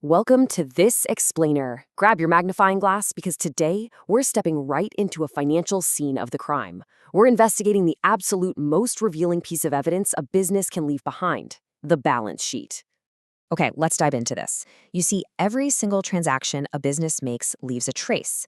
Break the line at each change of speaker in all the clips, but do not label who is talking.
Welcome to This Explainer. Grab your magnifying glass because today we're stepping right into a financial scene of the crime. We're investigating the absolute most revealing piece of evidence a business can leave behind, the balance sheet.
Okay, let's dive into this. You see, every single transaction a business makes leaves a trace.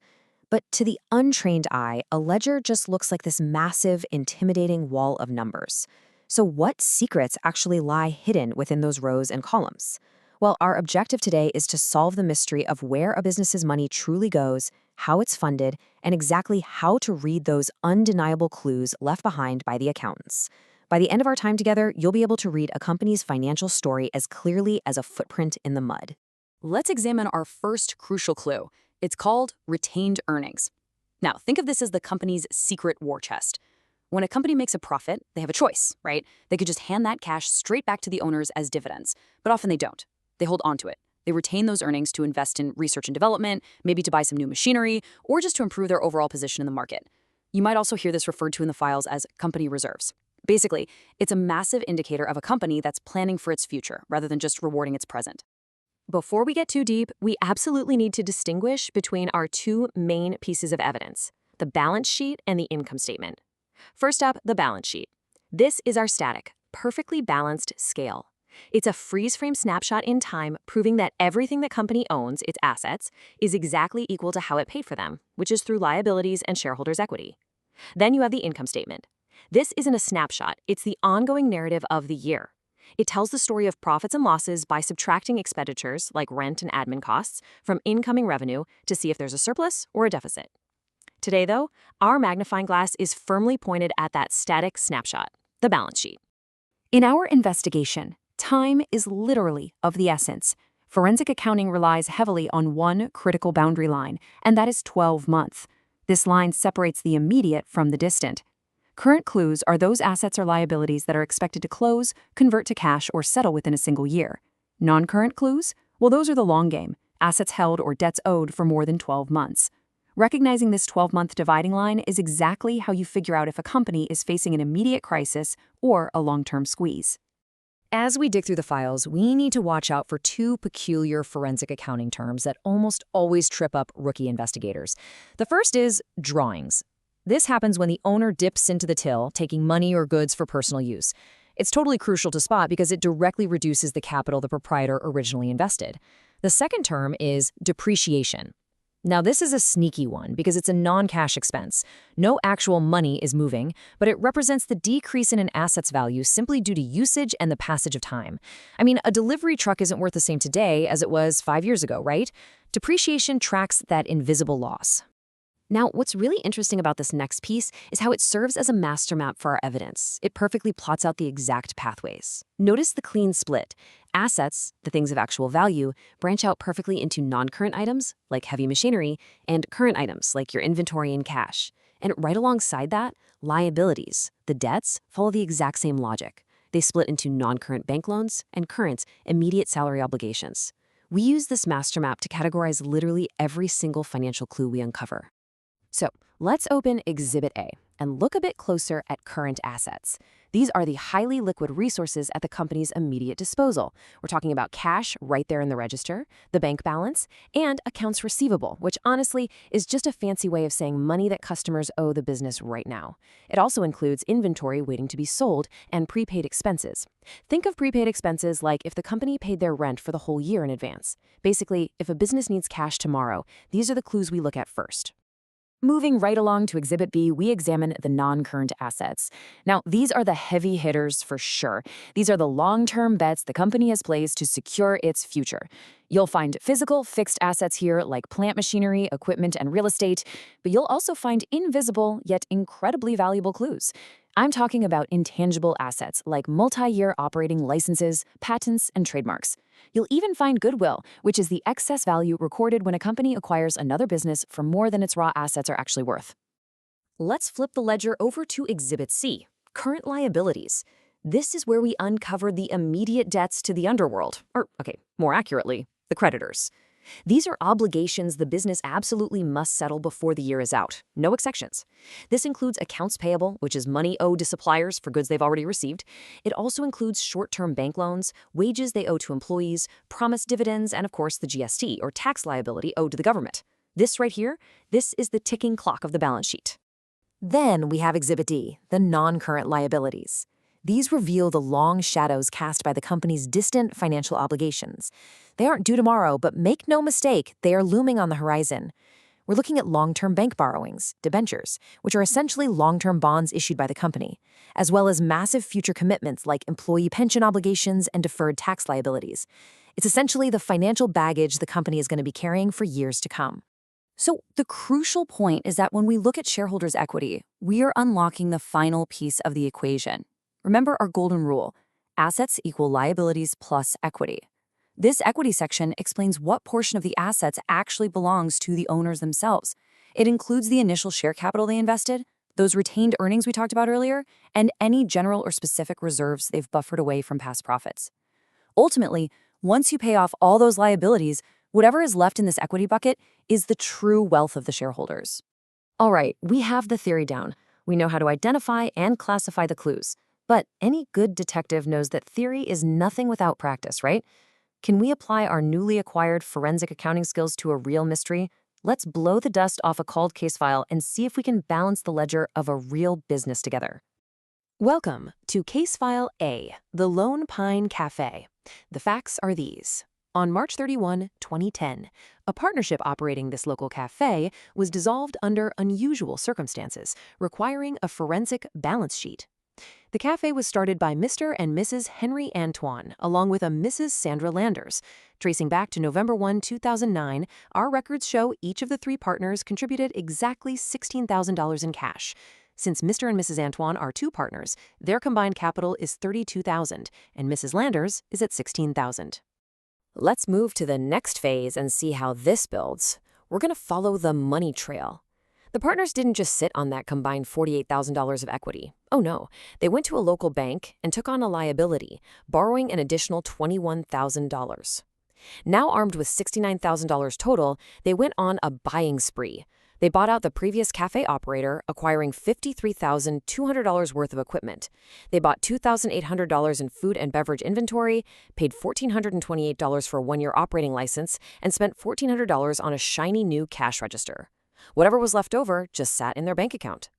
But to the untrained eye, a ledger just looks like this massive, intimidating wall of numbers. So what secrets actually lie hidden within those rows and columns? Well, our objective today is to solve the mystery of where a business's money truly goes, how it's funded, and exactly how to read those undeniable clues left behind by the accountants. By the end of our time together, you'll be able to read a company's financial story as clearly as a footprint in the mud.
Let's examine our first crucial clue. It's called retained earnings. Now, think of this as the company's secret war chest. When a company makes a profit, they have a choice, right? They could just hand that cash straight back to the owners as dividends, but often they don't. They hold on to it. They retain those earnings to invest in research and development, maybe to buy some new machinery, or just to improve their overall position in the market. You might also hear this referred to in the files as company reserves. Basically, it's a massive indicator of a company that's planning for its future rather than just rewarding its present. Before we get too deep, we absolutely need to distinguish between our two main pieces of evidence, the balance sheet and the income statement. First up, the balance sheet. This is our static, perfectly balanced scale. It's a freeze-frame snapshot in time proving that everything the company owns, its assets, is exactly equal to how it paid for them, which is through liabilities and shareholders' equity. Then you have the income statement. This isn't a snapshot, it's the ongoing narrative of the year. It tells the story of profits and losses by subtracting expenditures, like rent and admin costs, from incoming revenue to see if there's a surplus or a deficit. Today, though, our magnifying glass is firmly pointed at that static snapshot, the balance sheet. In our investigation, time is literally of the essence. Forensic accounting relies heavily on one critical boundary line, and that is 12 months. This line separates the immediate from the distant. Current clues are those assets or liabilities that are expected to close, convert to cash, or settle within a single year. Non-current clues? Well, those are the long game, assets held or debts owed for more than 12 months. Recognizing this 12-month dividing line is exactly how you figure out if a company is facing an immediate crisis or a long-term squeeze.
As we dig through the files, we need to watch out for two peculiar forensic accounting terms that almost always trip up rookie investigators. The first is drawings. This happens when the owner dips into the till, taking money or goods for personal use. It's totally crucial to spot because it directly reduces the capital the proprietor originally invested. The second term is depreciation. Now, this is a sneaky one because it's a non-cash expense. No actual money is moving, but it represents the decrease in an asset's value simply due to usage and the passage of time. I mean, a delivery truck isn't worth the same today as it was 5 years ago, right? Depreciation tracks that invisible loss.
Now, what's really interesting about this next piece is how it serves as a master map for our evidence. It perfectly plots out the exact pathways. Notice the clean split. Assets, the things of actual value, branch out perfectly into non-current items, like heavy machinery, and current items, like your inventory and cash. And right alongside that, liabilities, the debts, follow the exact same logic. They split into non-current bank loans and current, immediate salary obligations. We use this master map to categorize literally every single financial clue we uncover. So let's open Exhibit A and look a bit closer at current assets. These are the highly liquid resources at the company's immediate disposal. We're talking about cash right there in the register, the bank balance, and accounts receivable, which honestly is just a fancy way of saying money that customers owe the business right now. It also includes inventory waiting to be sold and prepaid expenses. Think of prepaid expenses like if the company paid their rent for the whole year in advance. Basically, if a business needs cash tomorrow, these are the clues we look at first. Moving right along to Exhibit B, we examine the non-current assets. Now, these are the heavy hitters for sure. These are the long-term bets the company has placed to secure its future. You'll find physical, fixed assets here like plant machinery, equipment, and real estate, but you'll also find invisible yet incredibly valuable clues. I'm talking about intangible assets like multi-year operating licenses, patents, and trademarks. You'll even find goodwill, which is the excess value recorded when a company acquires another business for more than its raw assets are actually worth. Let's flip the ledger over to Exhibit C, current liabilities. This is where we uncover the immediate debts to the underworld, or, more accurately, the creditors.
These are obligations the business absolutely must settle before the year is out. No exceptions. This includes accounts payable, which is money owed to suppliers for goods they've already received. It also includes short-term bank loans, wages they owe to employees, promised dividends, and of course the GST, or tax liability owed to the government. This right here, this is the ticking clock of the balance sheet. Then we have Exhibit D, the non-current liabilities. These reveal the long shadows cast by the company's distant financial obligations. They aren't due tomorrow, but make no mistake, they are looming on the horizon. We're looking at long-term bank borrowings, debentures, which are essentially long-term bonds issued by the company, as well as massive future commitments like employee pension obligations and deferred tax liabilities. It's essentially the financial baggage the company is going to be carrying for years to come.
So the crucial point is that when we look at shareholders' equity, we are unlocking the final piece of the equation. Remember our golden rule: assets equal liabilities plus equity. This equity section explains what portion of the assets actually belongs to the owners themselves. It includes the initial share capital they invested, those retained earnings we talked about earlier, and any general or specific reserves they've buffered away from past profits. Ultimately, once you pay off all those liabilities, whatever is left in this equity bucket is the true wealth of the shareholders.
All right, we have the theory down. We know how to identify and classify the clues. But any good detective knows that theory is nothing without practice, right? Can we apply our newly acquired forensic accounting skills to a real mystery? Let's blow the dust off a cold case file and see if we can balance the ledger of a real business together. Welcome to Case File A, the Lone Pine Cafe. The facts are these. On March 31, 2010, a partnership operating this local cafe was dissolved under unusual circumstances, requiring a forensic balance sheet. The cafe was started by Mr. and Mrs. Henry Antoine, along with a Mrs. Sandra Landers. Tracing back to November 1, 2009, our records show each of the three partners contributed exactly $16,000 in cash. Since Mr. and Mrs. Antoine are two partners, their combined capital is $32,000, and Mrs. Landers is at $16,000. Let's move to the next phase and see how this builds. We're going to follow the money trail. The partners didn't just sit on that combined $48,000 of equity. Oh no, they went to a local bank and took on a liability, borrowing an additional $21,000. Now armed with $69,000 total, they went on a buying spree. They bought out the previous cafe operator, acquiring $53,200 worth of equipment. They bought $2,800 in food and beverage inventory, paid $1,428 for a one-year operating license, and spent $1,400 on a shiny new cash register. Whatever was left over just sat in their bank account.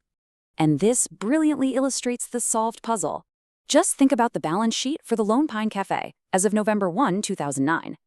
And this brilliantly illustrates the solved puzzle. Just think about the balance sheet for the Lone Pine Cafe as of November 1, 2009.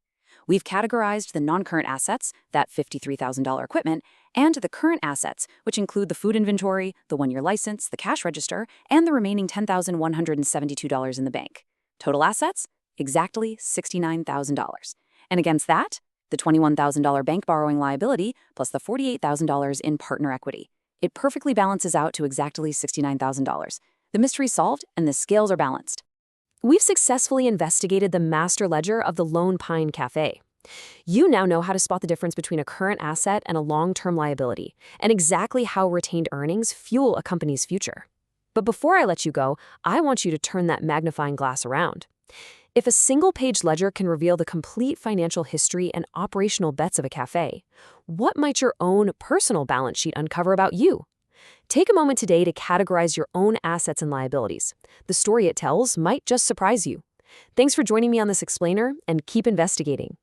We've categorized the non-current assets, that $53,000 equipment, and the current assets, which include the food inventory, the one-year license, the cash register, and the remaining $10,172 in the bank. Total assets? Exactly $69,000. And against that, the $21,000 bank borrowing liability plus the $48,000 in partner equity. It perfectly balances out to exactly $69,000. The mystery's solved, and the scales are balanced. We've successfully investigated the master ledger of the Lone Pine Cafe. You now know how to spot the difference between a current asset and a long-term liability, and exactly how retained earnings fuel a company's future. But before I let you go, I want you to turn that magnifying glass around. If a single-page ledger can reveal the complete financial history and operational bets of a cafe, what might your own personal balance sheet uncover about you? Take a moment today to categorize your own assets and liabilities. The story it tells might just surprise you. Thanks for joining me on this explainer, and keep investigating.